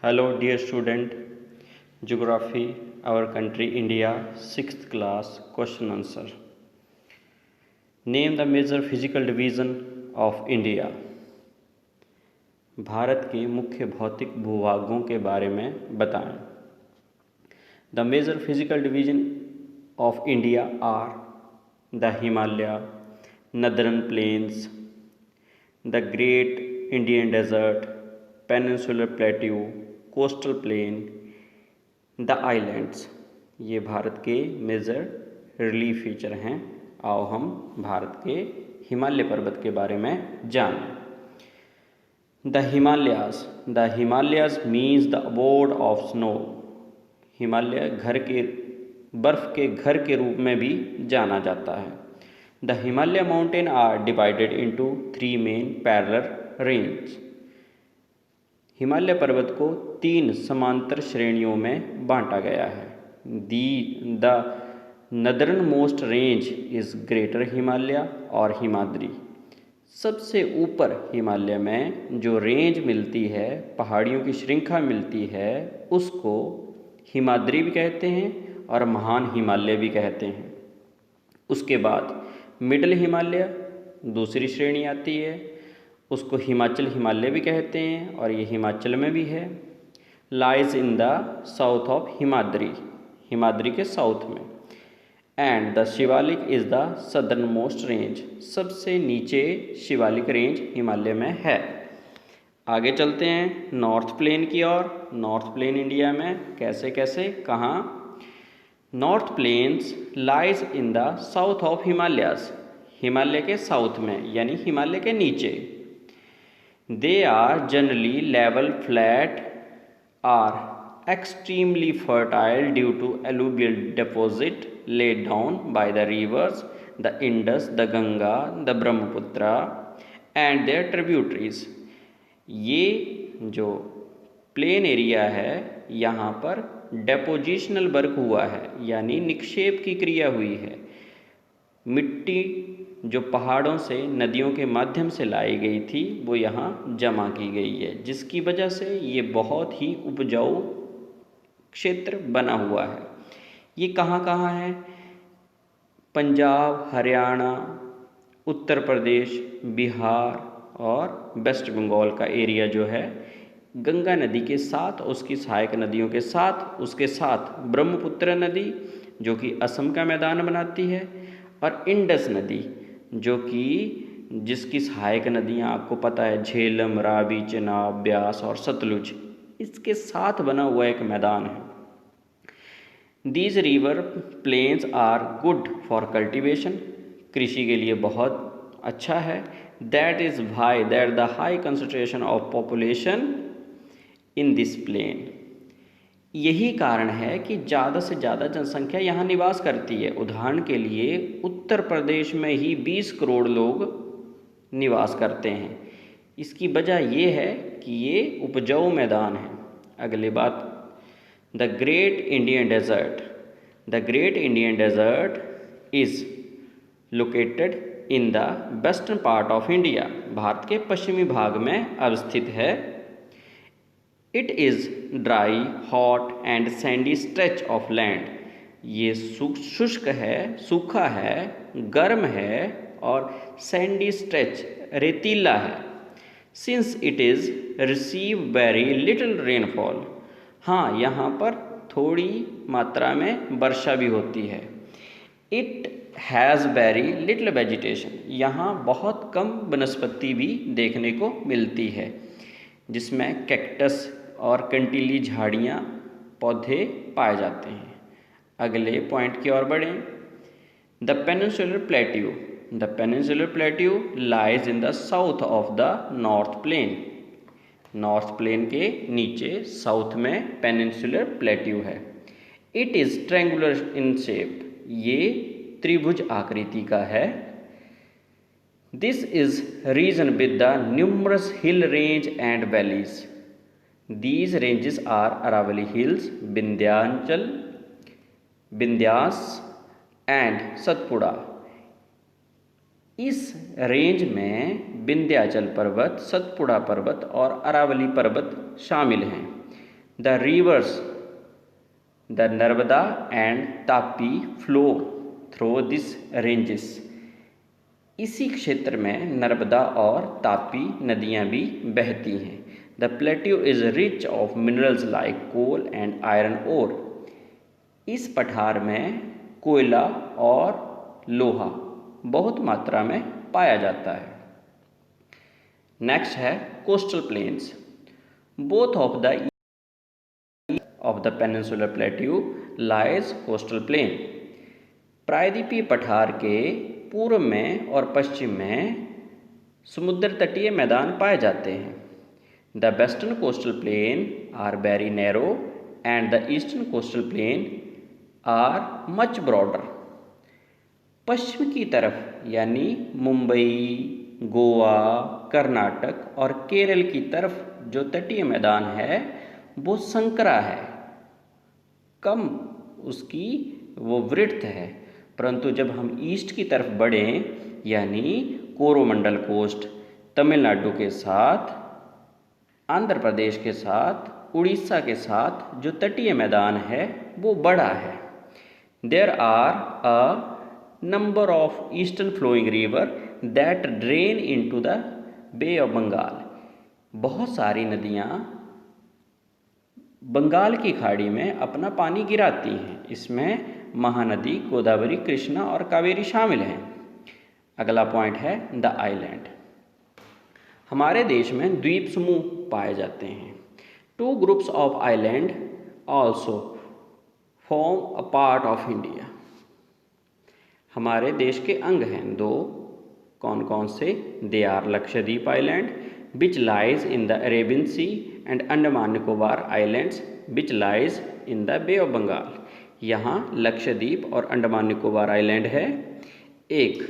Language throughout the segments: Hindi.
Hello, dear student. Geography, our country India, 6th class, question answer. Name the major physical division of India. Bharat के मुख्य भौतिक भूभागों के बारे में बताएं. The major physical division of India are the Himalaya, Northern Plains, the Great Indian Desert, Peninsular Plateau, coastal plain, the islands. ये भारत के मेजर रिलीफ फीचर हैं. आओ हम भारत के हिमालय पर्वत के बारे में जानें. The Himalayas means the abode of snow. Himalaya बर्फ के घर के रूप में भी जाना जाता है. The Himalaya mountain are divided into 3 main parallel range. Himalaya पर्वत को 3 समांतर श्रेणियों में बांटा गया है. The northern most range is greater Himalaya और हिमाद्री. सबसे ऊपर हिमालय में जो रेंज मिलती है, पहाड़ियों की श्रृंखला मिलती है, उसको हिमाद्री भी कहते हैं और महान हिमालय भी कहते हैं. उसके बाद मिडल हिमालय दूसरी श्रेणी आती है, उसको हिमाचल हिमालय भी कहते हैं और ये हिमाचल में भी है. Lies in the south of Himadri के साउथ में. And the Shivalik is the southern most range. सबसे नीचे शिवालिक रेंज हिमालय में है. आगे चलते हैं नॉर्थ प्लेन की ओर. नॉर्थ प्लेन इंडिया में कैसे कैसे कहाँ. North plains lies in the south of Himalayas. Himalaya के साउथ में यानी हिमालय के नीचे. They are generally level, flat, are extremely fertile due to alluvial deposit laid down by the rivers, the Indus, the Ganga, the Brahmaputra and their tributaries. ये जो प्लेन एरिया है, यहाँ पर डेपोजिशनल वर्क हुआ है यानी निक्षेप की क्रिया हुई है. मिट्टी जो पहाड़ों से नदियों के माध्यम से लाई गई थी वो यहाँ जमा की गई है, जिसकी वजह से ये बहुत ही उपजाऊ क्षेत्र बना हुआ है. ये कहाँ कहाँ है. पंजाब, हरियाणा, उत्तर प्रदेश, बिहार और वेस्ट बंगाल का एरिया जो है गंगा नदी के साथ, उसकी सहायक नदियों के साथ, उसके साथ ब्रह्मपुत्र नदी जो कि असम का मैदान बनाती है, और इंडस नदी जो कि जिसकी सहायक नदियाँ आपको पता है झेलम, रावी, चेनाब, ब्यास और सतलुज, इसके साथ बना हुआ एक मैदान है. These river plains are good for cultivation. कृषि के लिए बहुत अच्छा है. That is why that the high concentration of population in this plain. यही कारण है कि ज़्यादा से ज़्यादा जनसंख्या यहाँ निवास करती है. उदाहरण के लिए उत्तर प्रदेश में ही 20 करोड़ लोग निवास करते हैं. इसकी वजह ये है कि ये उपजाऊ मैदान है. अगली बात, the great Indian desert. The great Indian desert is located in the western part of India. Bharat के पश्चिमी भाग में अवस्थित है. It is dry, hot and sandy stretch of land. ये शुष्क है, सूखा है, गर्म है और सैंडी स्ट्रेच रेतीला है. Since it is receive very little rainfall. हाँ, यहाँ पर थोड़ी मात्रा में वर्षा भी होती है. It has very little vegetation. यहाँ बहुत कम वनस्पति भी देखने को मिलती है, जिसमें कैक्टस और कंटीली झाड़ियाँ, पौधे पाए जाते हैं. अगले पॉइंट की ओर बढ़ें. The peninsular plateau. The peninsular plateau lies in the south of the north plain. North plain के नीचे साउथ में पेनिनसुलर प्लेट्यू है. It is triangular in shape. ये त्रिभुज आकृति का है. This is region with the numerous hill range and valleys. These ranges are Aravalli Hills, Vindhyas and Satpura. इस रेंज में विंध्याचल पर्वत, सतपुड़ा पर्वत और अरावली पर्वत शामिल हैं. The reverse the Narmada and Tapi flow through this ranges. इसी क्षेत्र में नर्मदा और तापी नदियाँ भी बहती हैं। The plateau is rich of minerals like coal and iron ore. इस पठार में कोयला और लोहा बहुत मात्रा में पाया जाता है। नेक्स्ट है coastal planes. Both of the peninsular plateau lies coastal plain. प्रायद्वीपीय पठार के पूर्व में और पश्चिम में समुद्र तटीय मैदान पाए जाते हैं। The western coastal plain are very narrow and the eastern coastal plain are much broader. पश्चिम की तरफ यानी मुंबई, गोवा, कर्नाटक और केरल की तरफ जो तटीय मैदान है वो संकरा है, कम उसकी वो विड्थ है। परंतु जब हम ईस्ट की तरफ बढ़ें यानी कोरोमंडल कोस्ट, तमिलनाडु के साथ, आंध्र प्रदेश के साथ, उड़ीसा के साथ जो तटीय मैदान है वो बड़ा है। There are a number of eastern flowing river that drain into the Bay of Bengal. बहुत सारी नदियाँ बंगाल की खाड़ी में अपना पानी गिराती हैं। इसमें महानदी, गोदावरी, कृष्णा और कावेरी शामिल हैं। अगला पॉइंट है द आइलैंड। हमारे देश में द्वीप समूह पाए जाते हैं। 2 groups of island also form a part of India. हमारे देश के अंग हैं 2। कौन कौन से? They are Lakshadweep island which lies in the Arabian Sea and Andaman Nicobar Islands which lies in the Bay of Bengal। यहाँ लक्षद्वीप और अंडमान निकोबार आइलैंड है, एक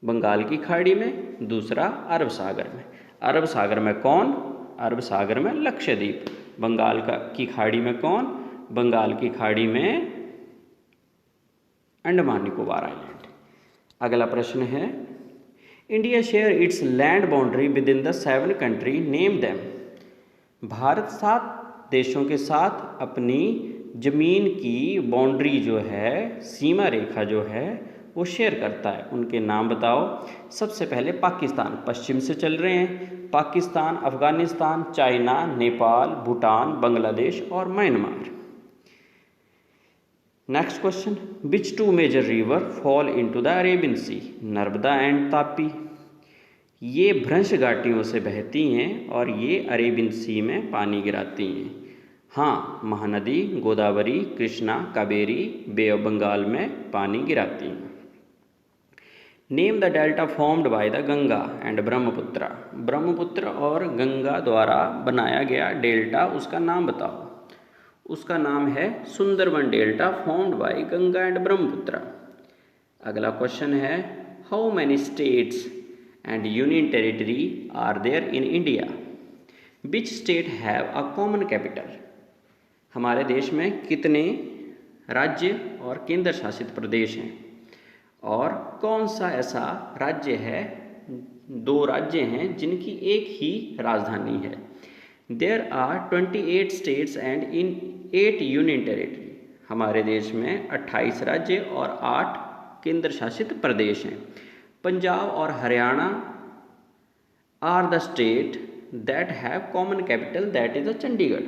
बंगाल की खाड़ी में, दूसरा अरब सागर में। अरब सागर में कौन? अरब सागर में लक्षद्वीप। बंगाल की खाड़ी में कौन? बंगाल की खाड़ी में अंडमान निकोबार आइलैंड। अगला प्रश्न है India share its land boundary with in the 7 country, name them. Bharat 7 देशों के साथ अपनी ज़मीन की बाउंड्री जो है, सीमा रेखा जो है वो शेयर करता है, उनके नाम बताओ। सबसे पहले पाकिस्तान, पश्चिम से चल रहे हैं, पाकिस्तान, अफगानिस्तान, चाइना, नेपाल, भूटान, बांग्लादेश और Myanmar. Next question, which 2 major river fall into the Arabian Sea, Narmada and Tapi. ये भ्रंश घाटियों से बहती हैं और ये अरेबियन सी में पानी गिराती हैं। हाँ, महानदी, गोदावरी, कृष्णा, कावेरी, बे ऑफ बंगाल में पानी गिराती हैं। Name the delta formed by the Ganga and Brahmaputra. Brahmaputra और गंगा द्वारा बनाया गया डेल्टा, उसका नाम बताओ। उसका नाम है Sundarban delta formed by Ganga and Brahmaputra. अगला क्वेश्चन है how many states and union territory are there in India, which state have a common capital. हमारे देश में कितने राज्य और केंद्र शासित प्रदेश हैं और कौन सा ऐसा राज्य है, 2 राज्य हैं जिनकी एक ही राजधानी है। There are 28 states and in 8 union territory. हमारे देश में 28 राज्य और 8 केंद्र शासित प्रदेश हैं। पंजाब और Haryana are the state that have common capital that is the Chandigarh.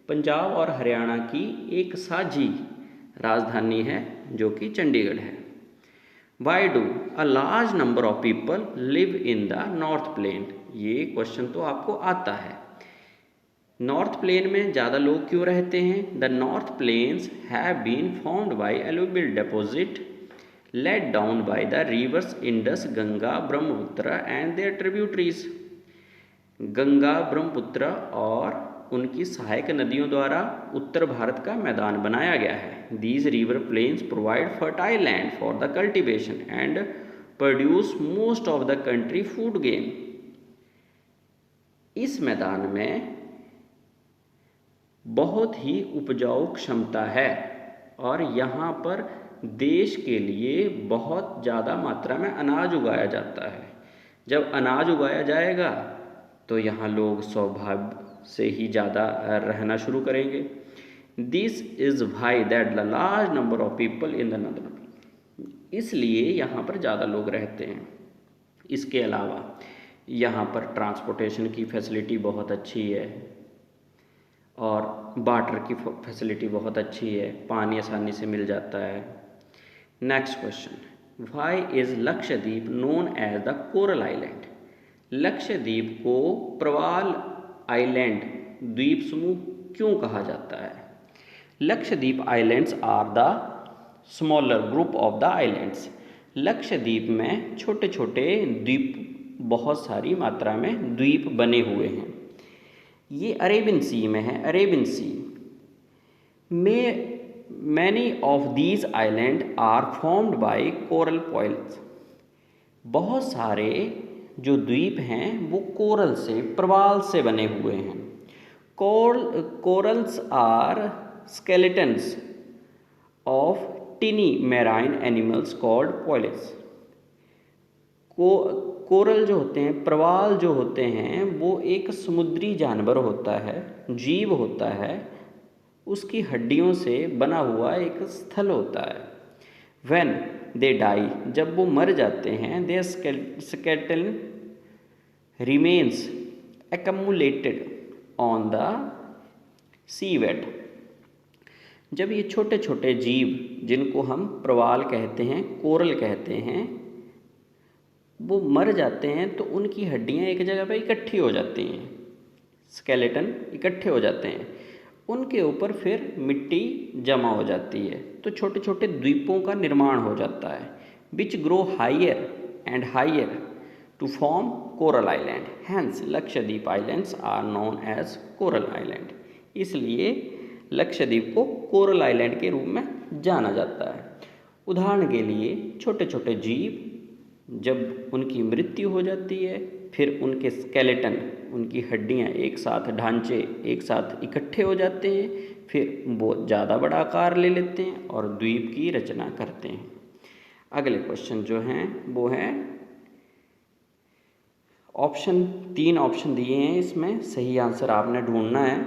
Punjab और हरियाणा की एक साझी राजधानी है जो कि चंडीगढ़ है। Why do a large number of people live in the north plain. ये क्वेश्चन तो आपको आता है। नॉर्थ प्लेन में ज़्यादा लोग क्यों रहते हैं? The north plains have been formed by alluvial deposit let down by the rivers Indus, Ganga, Brahmaputra and their tributaries. Ganga, Brahmaputra और उनकी सहायक नदियों द्वारा उत्तर भारत का मैदान बनाया गया है। These river plains provide fertile land for the cultivation and produce most of the country food grain. इस मैदान में बहुत ही उपजाऊ क्षमता है और यहाँ पर देश के लिए बहुत ज़्यादा मात्रा में अनाज उगाया जाता है। जब अनाज उगाया जाएगा तो यहाँ लोग से ही ज़्यादा रहना शुरू करेंगे। This is why that the large number of people in the northern, इसलिए यहाँ पर ज़्यादा लोग रहते हैं। इसके अलावा यहाँ पर ट्रांसपोर्टेशन की फैसिलिटी बहुत अच्छी है और वाटर की फैसिलिटी बहुत अच्छी है, पानी आसानी से मिल जाता है। Next question, why is Lakshadweep known as the coral island, Lakshadweep को प्रवाल आइलैंड द्वीप समूह क्यों कहा जाता है? Lakshadweep islands are the smaller group of the islands, Lakshadweep में छोटे छोटे द्वीप, बहुत सारी मात्रा में द्वीप बने हुए हैं। ये अरेबियन सी में है, अरेबियन सी में many of these island are formed by coral polyps, बहुत सारे जो द्वीप हैं वो कोरल से, प्रवाल से बने हुए हैं। Corals are skeletons of tiny marine animals called polyps, coral जो होते हैं, प्रवाल जो होते हैं, वो एक समुद्री जानवर होता है, जीव होता है, उसकी हड्डियों से बना हुआ एक स्थल होता है। व्हेन दे डाई, जब वो मर जाते हैं, their skeleton remains accumulated on the seaweed, जब ये छोटे छोटे जीव जिनको हम प्रवाल कहते हैं, कोरल कहते हैं, वो मर जाते हैं तो उनकी हड्डियाँ एक जगह पर इकट्ठी हो जाती हैं, स्केलेटन इकट्ठे हो जाते हैं, उनके ऊपर फिर मिट्टी जमा हो जाती है, तो छोटे छोटे द्वीपों का निर्माण हो जाता है, which grow higher and higher to form coral island, hence Lakshadweep islands are known as coral island, इसलिए लक्षद्वीप को कोरल आइलैंड के रूप में जाना जाता है। उदाहरण के लिए छोटे छोटे जीव जब उनकी मृत्यु हो जाती है, फिर उनके स्केलेटन, उनकी हड्डियाँ एक साथ, ढांचे एक साथ इकट्ठे हो जाते हैं, फिर वो ज़्यादा बड़ा आकार ले लेते हैं और द्वीप की रचना करते हैं। अगले क्वेश्चन जो हैं वो हैं ऑप्शन, 3 ऑप्शन दिए हैं, इसमें सही आंसर आपने ढूंढना है।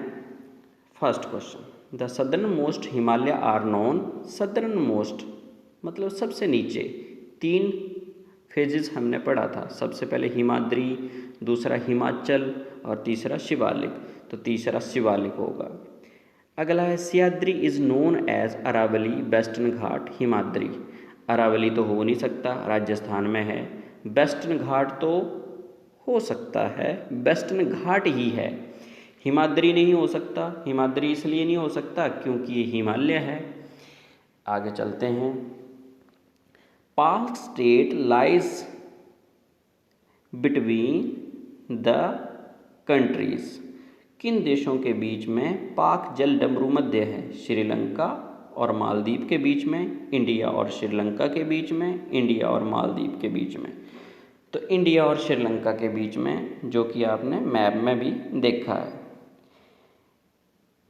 First question, the southernmost Himalaya are known, southernmost मतलब सबसे नीचे, 3 फेजेस हमने पढ़ा था, सबसे पहले हिमाद्री, दूसरा हिमाचल और तीसरा शिवालिक, तो तीसरा शिवालिक होगा। अगला है Sahyadri is known as Aravalli western Ghat Himadri, Aravalli तो हो नहीं सकता, राजस्थान में है, वेस्टर्न घाट तो हो सकता है, वेस्टर्न घाट ही है, हिमाद्री नहीं हो सकता, हिमाद्री इसलिए नहीं हो सकता क्योंकि ये हिमालय है। आगे चलते हैं, पाक state lies between the countries, किन देशों के बीच में पाक जल डमरू मध्य है? श्रीलंका और मालदीव के बीच में, इंडिया और श्रीलंका के बीच में, इंडिया और मालदीव के बीच में, तो इंडिया और श्रीलंका के बीच में, जो कि आपने मैप में भी देखा है।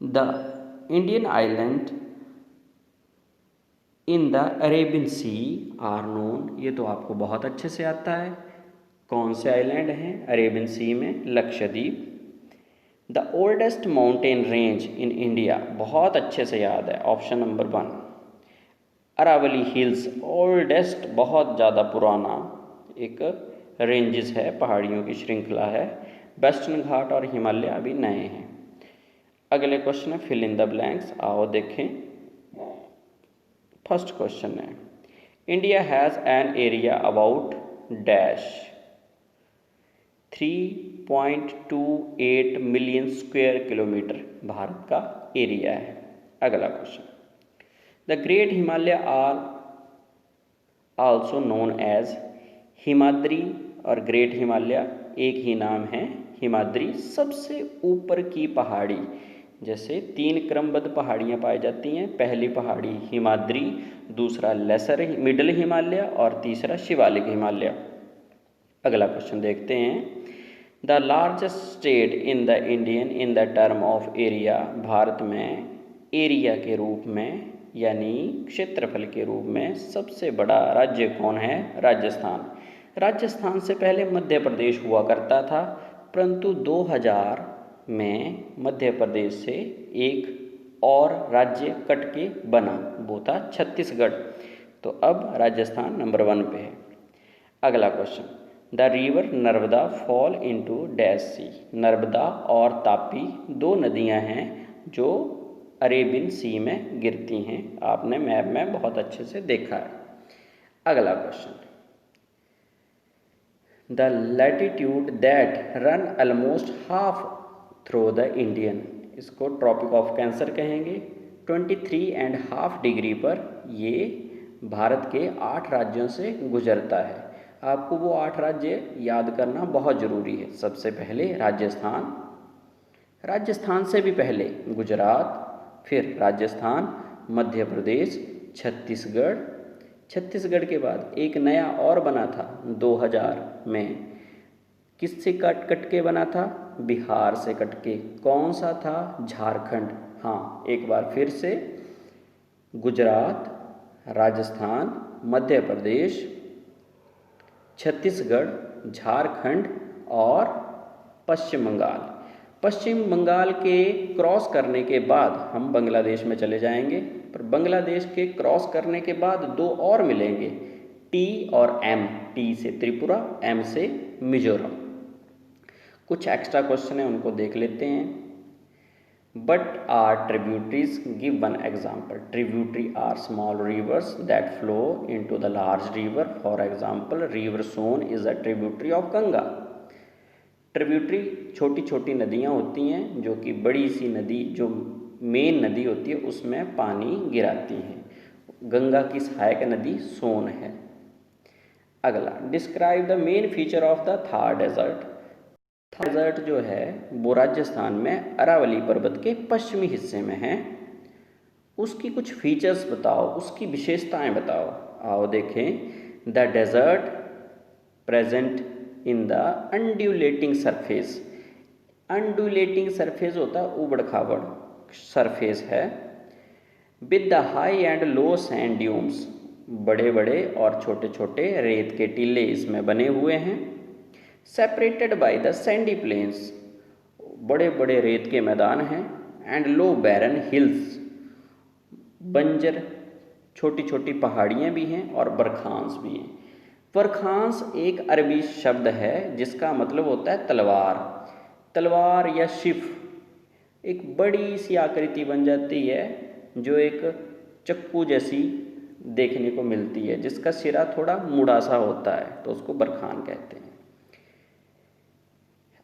The Indian island in the Arabian Sea are known, ये तो आपको बहुत अच्छे से आता है, कौन से आइलैंड हैं अरेबियन सी में? Lakshadweep. The oldest mountain range in India, बहुत अच्छे से याद है, option number 1 Aravalli hills, oldest बहुत ज़्यादा पुराना एक रेंजेस है, पहाड़ियों की श्रृंखला है, वेस्टर्न घाट और हिमालय अभी नए हैं। अगले क्वेश्चन है फिल इन द ब्लैंक्स, आओ देखें। फर्स्ट क्वेश्चन है India has an area about dash 3.28 million square kilometre Bharat का एरिया है। अगला question, the great Himalaya are also known as Himadri, और ग्रेट हिमालय एक ही नाम है हिमाद्री, सबसे ऊपर की पहाड़ी, जैसे 3 क्रमबद्ध पहाड़ियाँ पाई जाती हैं, पहली पहाड़ी हिमाद्री, दूसरा लेसर मिडल हिमालय और तीसरा शिवालिक हिमालय। अगला क्वेश्चन देखते हैं, the largest state in the Indian in the term of area, Bharat में एरिया के रूप में यानी क्षेत्रफल के रूप में सबसे बड़ा राज्य कौन है? राजस्थान। राजस्थान से पहले मध्य प्रदेश हुआ करता था, परंतु 2000 में मध्य प्रदेश से एक और राज्य कट के बना, वो था छत्तीसगढ़। तो अब राजस्थान नंबर 1 पे है। अगला question, the river Narmada fall into dash sea. Narmada और तापी 2 नदियां हैं जो अरेबियन सी में गिरती हैं। आपने मैप में बहुत अच्छे से देखा है। अगला question, the latitude that run almost half through the Indian. इसको ट्रॉपिक ऑफ कैंसर कहेंगे। 23.5 डिग्री पर ये भारत के 8 राज्यों से गुजरता है। आपको वो 8 राज्य याद करना बहुत ज़रूरी है। सबसे पहले राजस्थान, राजस्थान से भी पहले गुजरात, फिर राजस्थान, मध्य प्रदेश, छत्तीसगढ़। छत्तीसगढ़ के बाद एक नया और बना था 2000 में। किससे कट के बना था? बिहार से कट के। कौन सा था? झारखंड। हाँ, एक बार फिर से गुजरात, राजस्थान, मध्य प्रदेश, छत्तीसगढ़, झारखंड और पश्चिम बंगाल। पश्चिम बंगाल के क्रॉस करने के बाद हम बांग्लादेश में चले जाएंगे, पर बांग्लादेश के क्रॉस करने के बाद 2 और मिलेंगे, टी और एम। टी से त्रिपुरा, एम से मिजोरम। कुछ एक्स्ट्रा क्वेश्चन है, उनको देख लेते हैं। But are tributaries, give one example. Tributary are small rivers that flow into the large river. For example, river Son is a tributary of Ganga. Tributary छोटी छोटी नदियाँ होती हैं जो कि बड़ी सी नदी, जो मेन नदी होती है, उसमें पानी गिराती हैं। गंगा की सहायक नदी सोन है। अगला, describe the main feature of the Thar desert. Thar desert जो है वो राजस्थान में अरावली पर्वत के पश्चिमी हिस्से में है। उसकी कुछ फीचर्स बताओ, उसकी विशेषताएं बताओ। आओ देखें। The desert present in the undulating surface. Undulating surface होता है उबड़ खाबड़ सरफेस है। With the high and low sand dunes, बड़े बड़े और छोटे छोटे रेत के टीले इसमें बने हुए हैं। Separated by the sandy plains, बड़े बड़े रेत के मैदान हैं। एंड लो बैरन हिल्स, बंजर छोटी छोटी पहाड़ियाँ भी हैं और बरखांस भी हैं। बरखांस एक अरबी शब्द है जिसका मतलब होता है तलवार। तलवार या शिफ, एक बड़ी सी आकृति बन जाती है जो एक चक्कू जैसी देखने को मिलती है, जिसका सिरा थोड़ा मुड़ा सा होता है, तो उसको बरखान कहते हैं।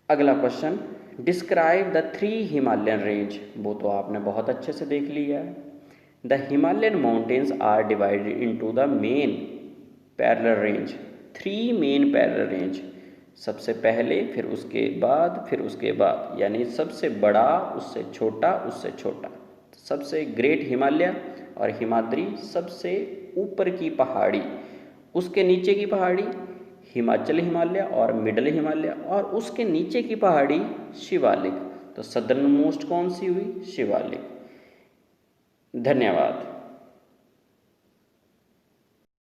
अगला question, describe the 3 Himalayan range. वो तो आपने बहुत अच्छे से देख लिया है। The Himalayan mountains are divided into the main parallel range. 3 main parallel range, सबसे पहले, फिर उसके बाद, फिर उसके बाद, यानी सबसे बड़ा, उससे छोटा, उससे छोटा। सबसे ग्रेट हिमालय और हिमाद्री, सबसे ऊपर की पहाड़ी, उसके नीचे की पहाड़ी हिमाचल हिमालय और मिडल हिमालय, और उसके नीचे की पहाड़ी शिवालिक। तो सदर्न मोस्ट कौन सी हुई? शिवालिक। धन्यवाद।